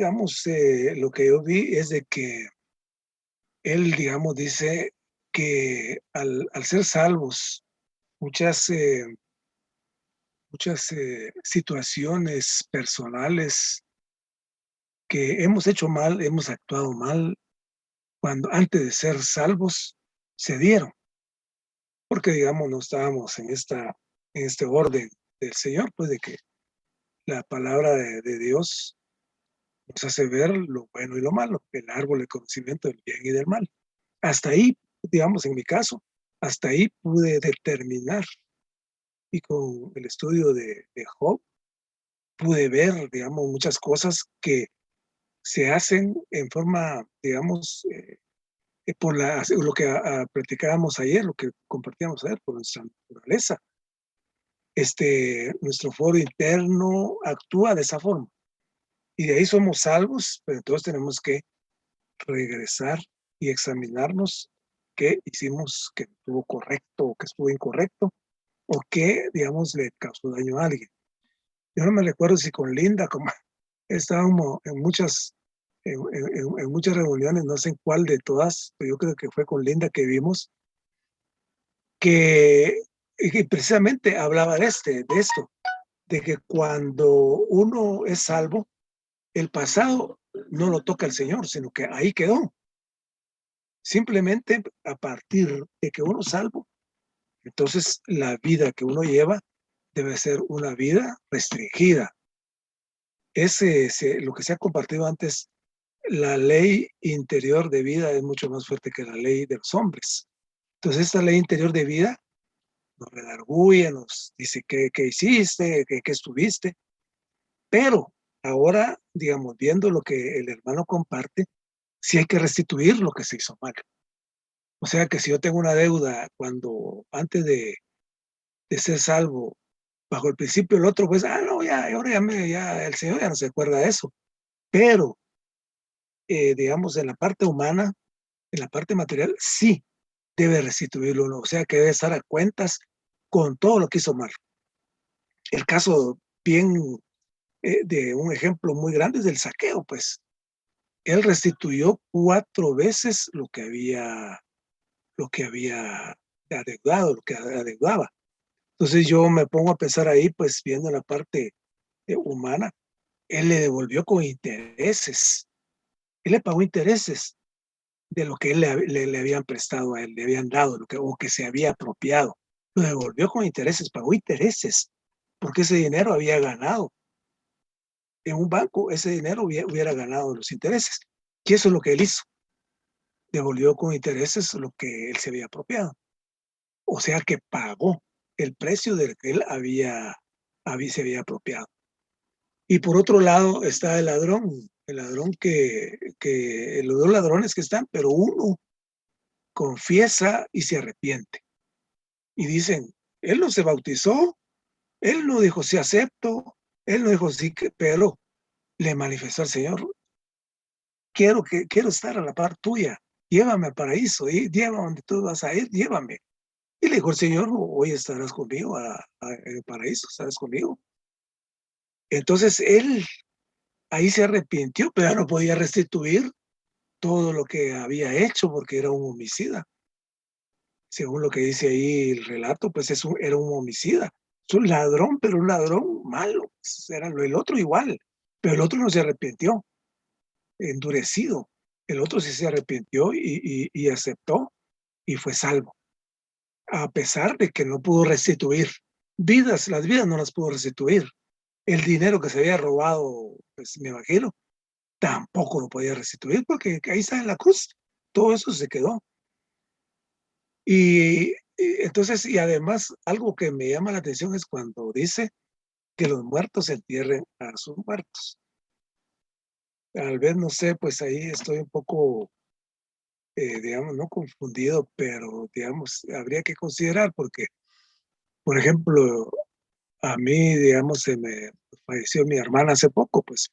digamos, lo que yo vi es de que él, digamos, dice que al ser salvos, muchas, muchas situaciones personales que hemos hecho mal, hemos actuado mal, cuando antes de ser salvos se dieron, porque, digamos, no estábamos en este orden del Señor, pues de que la palabra de Dios nos hace ver lo bueno y lo malo, el árbol del conocimiento del bien y del mal. Hasta ahí, digamos, en mi caso, hasta ahí pude determinar, y con el estudio de Job pude ver, digamos, muchas cosas que se hacen en forma, digamos, por lo que platicábamos ayer, lo que compartíamos ayer, por nuestra naturaleza. Nuestro foro interno actúa de esa forma y de ahí somos salvos, pero entonces tenemos que regresar y examinarnos qué hicimos que estuvo correcto o que estuvo incorrecto o qué, digamos, le causó daño a alguien. Yo no me recuerdo si con Linda, como estábamos en muchas reuniones, no sé en cuál de todas, pero yo creo que fue con Linda que vimos que precisamente hablaba de esto, de que cuando uno es salvo, el pasado no lo toca el Señor, sino que ahí quedó. Simplemente a partir de que uno es salvo, entonces la vida que uno lleva debe ser una vida restringida. Lo que se ha compartido antes, la ley interior de vida es mucho más fuerte que la ley de los hombres. Entonces esta ley interior de vida nos redarguye, nos dice qué hiciste, qué estuviste, pero ahora, digamos, viendo lo que el hermano comparte, sí hay que restituir lo que se hizo mal. O sea que si yo tengo una deuda cuando antes de ser salvo, bajo el principio el otro, pues, no, ya, ahora ya el Señor ya no se acuerda de eso. Pero, digamos, en la parte humana, en la parte material, sí debe restituirlo uno. O sea que debe estar a cuentas con todo lo que hizo mal. El caso bien de un ejemplo muy grande es del saqueo, pues. Él restituyó 4 veces lo que había adeudado, lo que adeudaba. Entonces yo me pongo a pensar ahí, pues viendo la parte humana, él le devolvió con intereses, él le pagó intereses de lo que él le habían prestado a él, le habían dado, o que se había apropiado. Lo devolvió con intereses, pagó intereses, porque ese dinero había ganado. En un banco, ese dinero hubiera ganado los intereses. Y eso es lo que él hizo. Devolvió con intereses lo que él se había apropiado. O sea que pagó el precio del que él se había apropiado. Y por otro lado está el ladrón los dos ladrones que están, pero uno confiesa y se arrepiente. Y dicen, él no se bautizó, él no dijo sí acepto, él no dijo sí, pero le manifestó al Señor, quiero estar a la par tuya, llévame al paraíso, llévame donde tú vas a ir, llévame. Y le dijo el Señor, hoy estarás conmigo en el paraíso, estarás conmigo. Entonces él ahí se arrepintió, pero ya no podía restituir todo lo que había hecho porque era un homicida. Según lo que dice ahí el relato, pues era un homicida. Es un ladrón, pero un ladrón malo. Pues era el otro igual, pero el otro no se arrepintió, endurecido. El otro sí se arrepintió y aceptó y fue salvo, a pesar de que no pudo restituir las vidas no las pudo restituir. El dinero que se había robado, pues me imagino, tampoco lo podía restituir porque ahí está en la cruz. Todo eso se quedó. Entonces, y además, algo que me llama la atención es cuando dice que los muertos entierren a sus muertos. Tal vez, no sé, pues ahí estoy un poco, digamos, no confundido, pero, digamos, habría que considerar porque, por ejemplo, a mí, digamos, se me falleció mi hermana hace poco, pues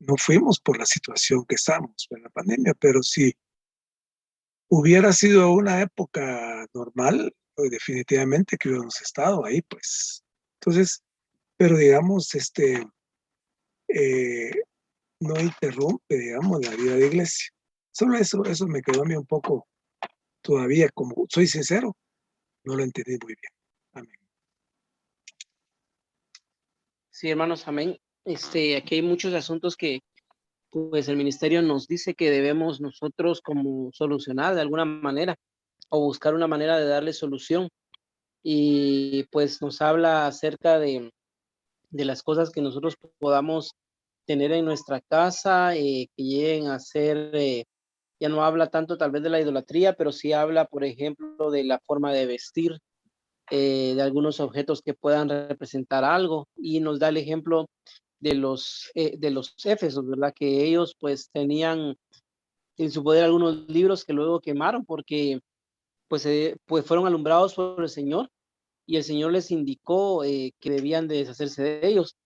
no fuimos por la situación que estamos, en la pandemia, pero si hubiera sido una época normal, pues definitivamente que hubiéramos estado ahí, pues. Entonces, pero digamos, eh, no interrumpe, digamos, la vida de iglesia. Solo eso me quedó a mí un poco todavía, como soy sincero, no lo entendí muy bien. Amén. Sí, hermanos, amén. Aquí hay muchos asuntos que pues el ministerio nos dice que debemos nosotros como solucionar de alguna manera o buscar una manera de darle solución. Y pues nos habla acerca de las cosas que nosotros podamos tener en nuestra casa, que lleguen a ser, ya no habla tanto tal vez de la idolatría, pero sí habla, por ejemplo, de la forma de vestir, de algunos objetos que puedan representar algo, y nos da el ejemplo de los éfesos, ¿verdad? Que ellos pues tenían en su poder algunos libros que luego quemaron porque pues fueron alumbrados por el Señor y el Señor les indicó que debían de deshacerse de ellos.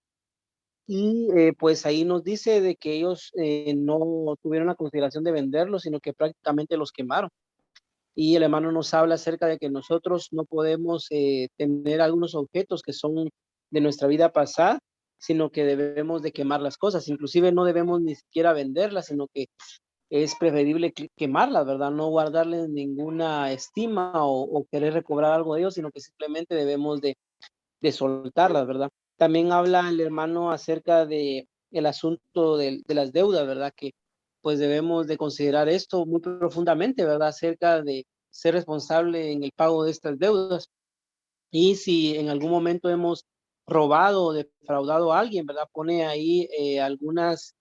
Y pues ahí nos dice de que ellos no tuvieron la consideración de venderlos, sino que prácticamente los quemaron. Y el hermano nos habla acerca de que nosotros no podemos tener algunos objetos que son de nuestra vida pasada, sino que debemos de quemar las cosas. Inclusive no debemos ni siquiera venderlas, sino que es preferible quemarlas, ¿verdad? No guardarles ninguna estima o querer recobrar algo de ellos, sino que simplemente debemos de soltarlas, ¿verdad? También habla el hermano acerca de el asunto de las deudas, ¿verdad? Que pues debemos de considerar esto muy profundamente, ¿verdad? Acerca de ser responsable en el pago de estas deudas. Y si en algún momento hemos robado o defraudado a alguien, ¿verdad? Pone ahí algunas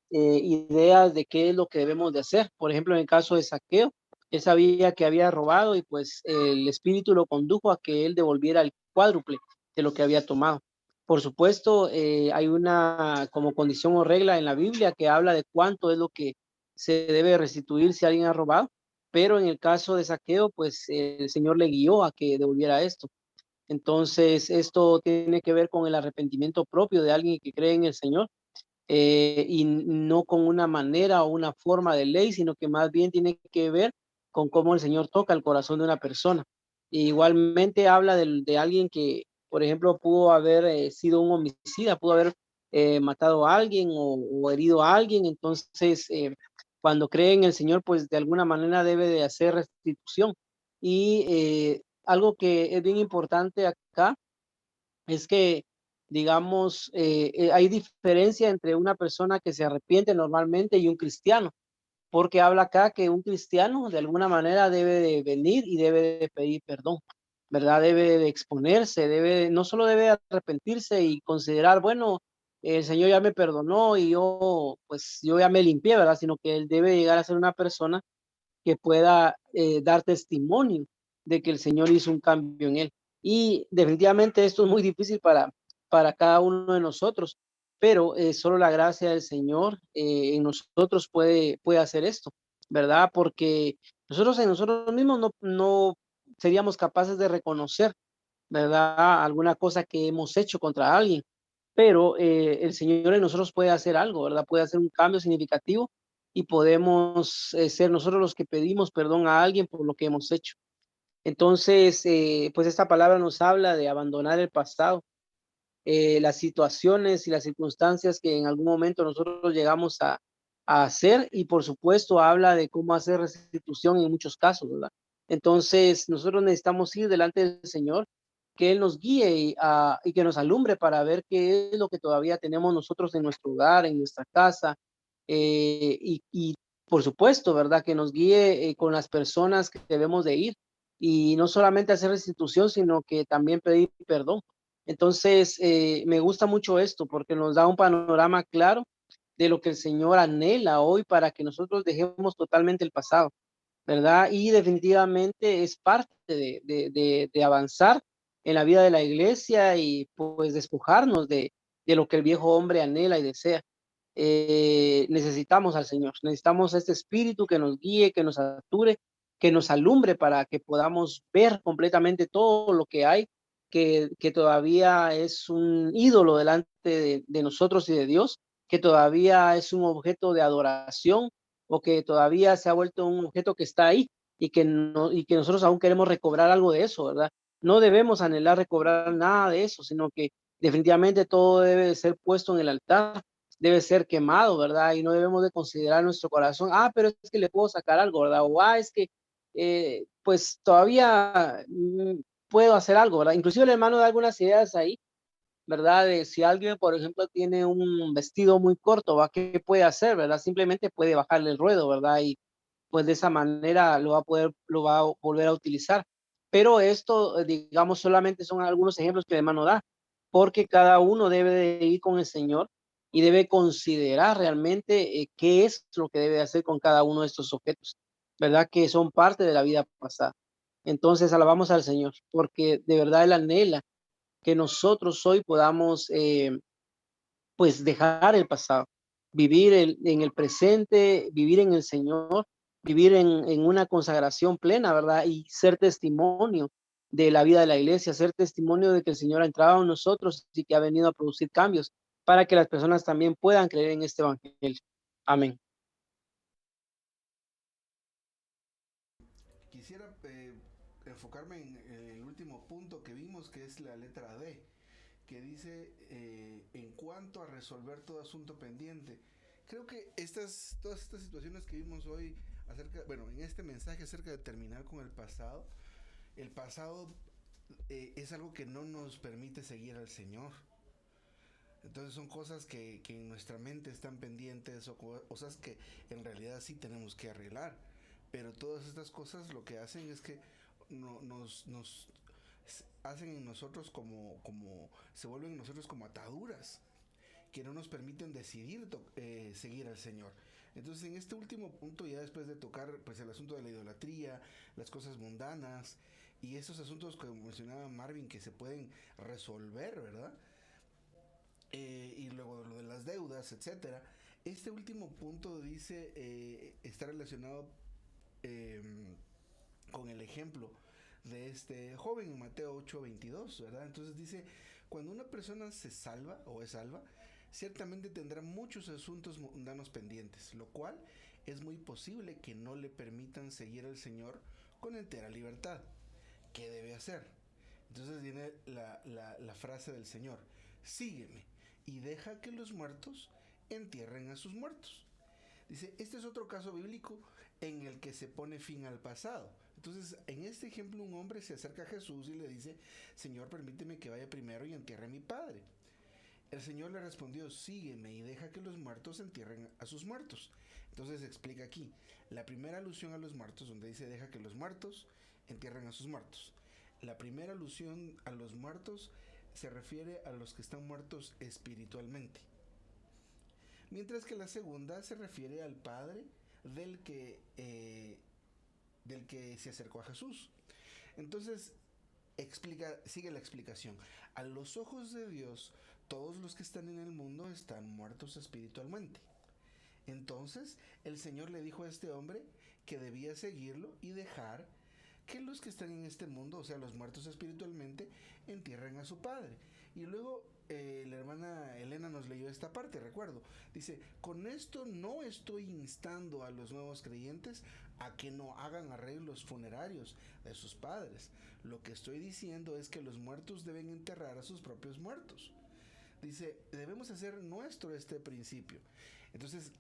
ideas de qué es lo que debemos de hacer. Por ejemplo, en el caso de Saqueo, él sabía que había robado y pues el espíritu lo condujo a que él devolviera el cuádruple de lo que había tomado. Por supuesto, hay una como condición o regla en la Biblia que habla de cuánto es lo que se debe restituir si alguien ha robado, pero en el caso de Saqueo, pues el Señor le guió a que devolviera esto. Entonces, esto tiene que ver con el arrepentimiento propio de alguien que cree en el Señor y no con una manera o una forma de ley, sino que más bien tiene que ver con cómo el Señor toca el corazón de una persona. Y igualmente habla de alguien que, por ejemplo, pudo haber sido un homicida, pudo haber matado a alguien o herido a alguien. Entonces, cuando cree en el Señor, pues de alguna manera debe de hacer restitución. Y algo que es bien importante acá es que, digamos, hay diferencia entre una persona que se arrepiente normalmente y un cristiano, porque habla acá que un cristiano de alguna manera debe de venir y debe de pedir perdón, ¿verdad? Debe de exponerse, no solo debe arrepentirse y considerar, bueno, el Señor ya me perdonó y yo, pues yo ya me limpié, ¿verdad? Sino que él debe llegar a ser una persona que pueda dar testimonio de que el Señor hizo un cambio en él. Y definitivamente esto es muy difícil para cada uno de nosotros, pero solo la gracia del Señor en nosotros puede hacer esto, ¿verdad? Porque nosotros en nosotros mismos no seríamos capaces de reconocer, ¿verdad? Alguna cosa que hemos hecho contra alguien, pero el Señor en nosotros puede hacer algo, ¿verdad? Puede hacer un cambio significativo y podemos ser nosotros los que pedimos perdón a alguien por lo que hemos hecho. Entonces, pues esta palabra nos habla de abandonar el pasado, las situaciones y las circunstancias que en algún momento nosotros llegamos a hacer y por supuesto habla de cómo hacer restitución en muchos casos, ¿verdad? Entonces, nosotros necesitamos ir delante del Señor, que Él nos guíe y que nos alumbre para ver qué es lo que todavía tenemos nosotros en nuestro hogar, en nuestra casa, y por supuesto, ¿verdad? Que nos guíe con las personas que debemos de ir y no solamente hacer restitución, sino que también pedir perdón. Entonces, me gusta mucho esto porque nos da un panorama claro de lo que el Señor anhela hoy para que nosotros dejemos totalmente el pasado, ¿verdad? Y definitivamente es parte de avanzar en la vida de la iglesia y pues despojarnos de lo que el viejo hombre anhela y desea. Necesitamos al Señor, necesitamos este espíritu que nos guíe, que nos ature, que nos alumbre para que podamos ver completamente todo lo que hay, que todavía es un ídolo delante de nosotros y de Dios, que todavía es un objeto de adoración o que todavía se ha vuelto un objeto que está ahí y que nosotros aún queremos recobrar algo de eso, ¿verdad? No debemos anhelar recobrar nada de eso, sino que definitivamente todo debe de ser puesto en el altar debe ser quemado, ¿verdad? Y no debemos de considerar nuestro corazón, pero es que le puedo sacar algo, ¿verdad? O, es que, pues todavía puedo hacer algo, ¿verdad? Inclusive el hermano da algunas ideas ahí, ¿verdad? De si alguien, por ejemplo, tiene un vestido muy corto, ¿va? ¿Qué puede hacer, verdad? Simplemente puede bajarle el ruedo, ¿verdad? Y pues de esa manera lo va a volver a utilizar. Pero esto, digamos, solamente son algunos ejemplos que el hermano da, porque cada uno debe de ir con el Señor y debe considerar realmente qué es lo que debe hacer con cada uno de estos objetos, ¿verdad? Que son parte de la vida pasada. Entonces, alabamos al Señor, porque de verdad Él anhela que nosotros hoy podamos, pues, dejar el pasado, vivir en el presente, vivir en el Señor, vivir en una consagración plena, ¿verdad? Y ser testimonio de la vida de la iglesia, ser testimonio de que el Señor ha entrado en nosotros y que ha venido a producir cambios para que las personas también puedan creer en este evangelio. Amén. Quisiera enfocarme en el último punto que vimos, que es la letra D, que dice en cuanto a resolver todo asunto pendiente. Creo que todas estas situaciones que vimos hoy en este mensaje acerca de terminar con el pasado es algo que no nos permite seguir al Señor. Entonces son cosas que en nuestra mente están pendientes o cosas que en realidad sí tenemos que arreglar. Pero todas estas cosas lo que hacen es que nos hacen en nosotros se vuelven en nosotros como ataduras que no nos permiten decidir seguir al Señor. Entonces en este último punto, ya después de tocar pues el asunto de la idolatría, las cosas mundanas y esos asuntos que mencionaba Marvin que se pueden resolver, ¿verdad? Y luego lo de las deudas, etcétera. Este último punto dice está relacionado eh, con el ejemplo de este joven en Mateo 8:22, ¿verdad? Entonces dice, cuando una persona se salva o es salva, ciertamente tendrá muchos asuntos mundanos pendientes, lo cual es muy posible que no le permitan seguir al Señor con entera libertad. ¿Qué debe hacer? Entonces viene la frase del Señor, sígueme y deja que los muertos entierren a sus muertos. Dice, este es otro caso bíblico en el que se pone fin al pasado. Entonces, en este ejemplo, un hombre se acerca a Jesús y le dice, Señor, permíteme que vaya primero y entierre a mi padre. El Señor le respondió, sígueme y deja que los muertos entierren a sus muertos. Entonces explica aquí, la primera alusión a los muertos, donde dice, deja que los muertos entierren a sus muertos. La primera alusión a los muertos se refiere a los que están muertos espiritualmente. Mientras que la segunda se refiere al Padre del que, eh, del que se acercó a Jesús. Entonces, sigue la explicación. A los ojos de Dios, todos los que están en el mundo están muertos espiritualmente. Entonces, el Señor le dijo a este hombre que debía seguirlo y dejar que los que están en este mundo, o sea, los muertos espiritualmente, entierren a su padre. Y luego la hermana Elena nos leyó esta parte, recuerdo. Dice, con esto no estoy instando a los nuevos creyentes a que no hagan arreglos funerarios de sus padres. Lo que estoy diciendo es que los muertos deben enterrar a sus propios muertos. Dice, debemos hacer nuestro este principio. Entonces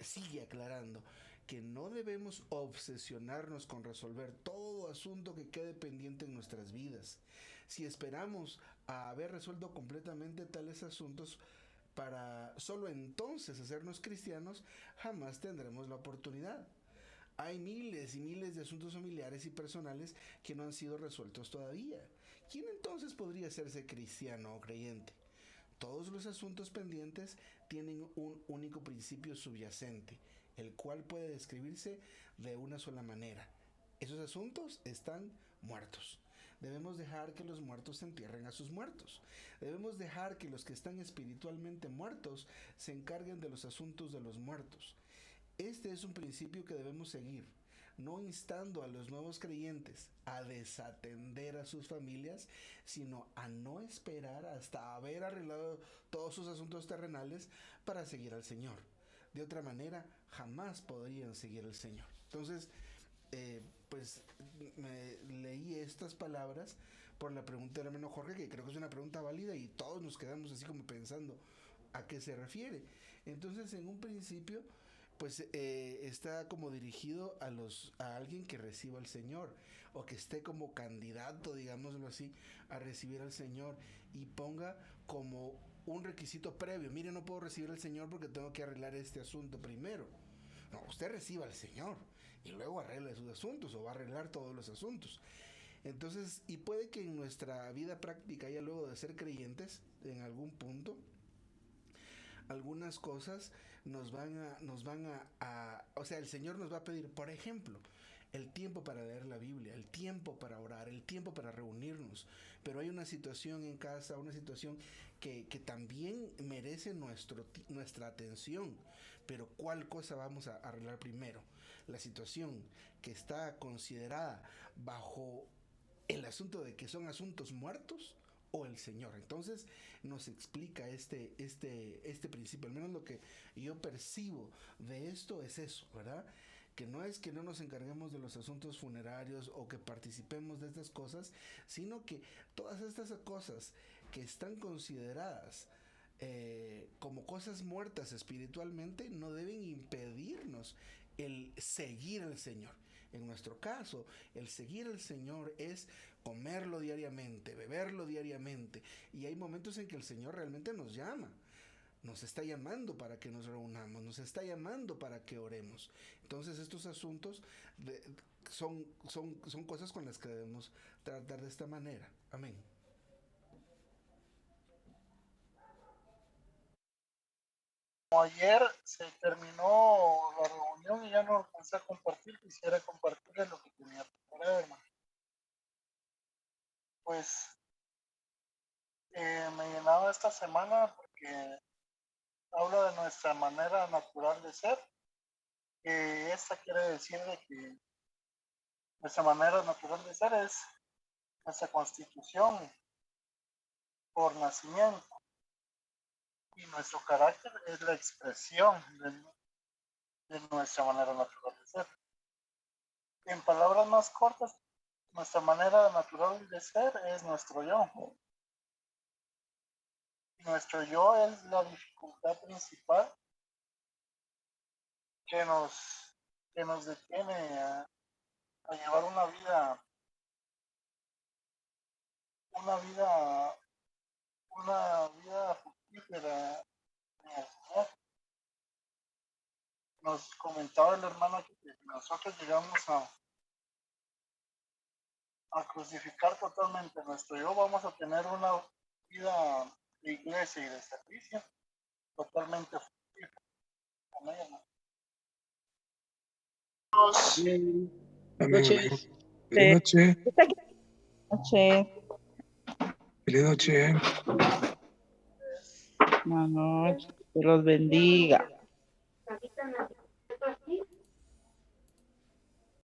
sigue aclarando que no debemos obsesionarnos con resolver todo asunto que quede pendiente en nuestras vidas. Si esperamos a haber resuelto completamente tales asuntos para solo entonces hacernos cristianos, jamás tendremos la oportunidad. Hay miles y miles de asuntos familiares y personales que no han sido resueltos todavía. ¿Quién entonces podría hacerse cristiano o creyente? Todos los asuntos pendientes tienen un único principio subyacente, el cual puede describirse de una sola manera. Esos asuntos están muertos. Debemos dejar que los muertos entierren a sus muertos. Debemos dejar que los que están espiritualmente muertos se encarguen de los asuntos de los muertos. Este es un principio que debemos seguir, no instando a los nuevos creyentes a desatender a sus familias, sino a no esperar hasta haber arreglado todos sus asuntos terrenales para seguir al Señor. De otra manera, jamás podrían seguir al Señor. Entonces, pues me leí estas palabras por la pregunta del hermano Jorge, que creo que es una pregunta válida y todos nos quedamos así como pensando, a qué se refiere. Entonces, en un principio, pues está como dirigido a alguien que reciba al Señor, o que esté como candidato, digámoslo así, a recibir al Señor, y ponga como un requisito previo: mire, no puedo recibir al Señor porque tengo que arreglar este asunto primero. No, usted reciba al Señor y luego arregle sus asuntos, o va a arreglar todos los asuntos. Entonces, y puede que en nuestra vida práctica, ya luego de ser creyentes, en algún punto, algunas cosas o sea, el Señor nos va a pedir, por ejemplo, el tiempo para leer la Biblia, el tiempo para orar, el tiempo para reunirnos. Pero hay una situación en casa, una situación que también merece nuestra atención. Pero ¿cuál cosa vamos a arreglar primero? La situación que está considerada bajo el asunto de que son asuntos muertos, o el Señor. Entonces nos explica este principio, al menos lo que yo percibo de esto es eso, ¿verdad? Que no es que no nos encarguemos de los asuntos funerarios o que participemos de estas cosas, sino que todas estas cosas que están consideradas como cosas muertas espiritualmente no deben impedirnos el seguir al Señor. En nuestro caso, el seguir al Señor es comerlo diariamente, beberlo diariamente, y hay momentos en que el Señor realmente nos llama. Nos está llamando para que nos reunamos, nos está llamando para que oremos. Entonces estos asuntos son cosas con las que debemos tratar de esta manera. Amén. Ayer se terminó la reunión y ya no alcancé a compartir. Quisiera compartirles lo que tenía preparado, hermano. Pues me llenaba esta semana porque habla de nuestra manera natural de ser. Esta quiere decir de que nuestra manera natural de ser es nuestra constitución por nacimiento, y nuestro carácter es la expresión de nuestra manera natural de ser. En palabras más cortas, nuestra manera natural de ser es nuestro yo. Nuestro yo es la dificultad principal que nos detiene a llevar una vida fructífera en el Señor. Nos comentaba el hermano que nosotros llegamos a crucificar totalmente nuestro yo, vamos a tener una vida de iglesia y de servicio totalmente fructífera. Amén. Amén, amén. Noches. Feliz noche. Noche. Feliz noche. Buenas noches. Que los bendiga.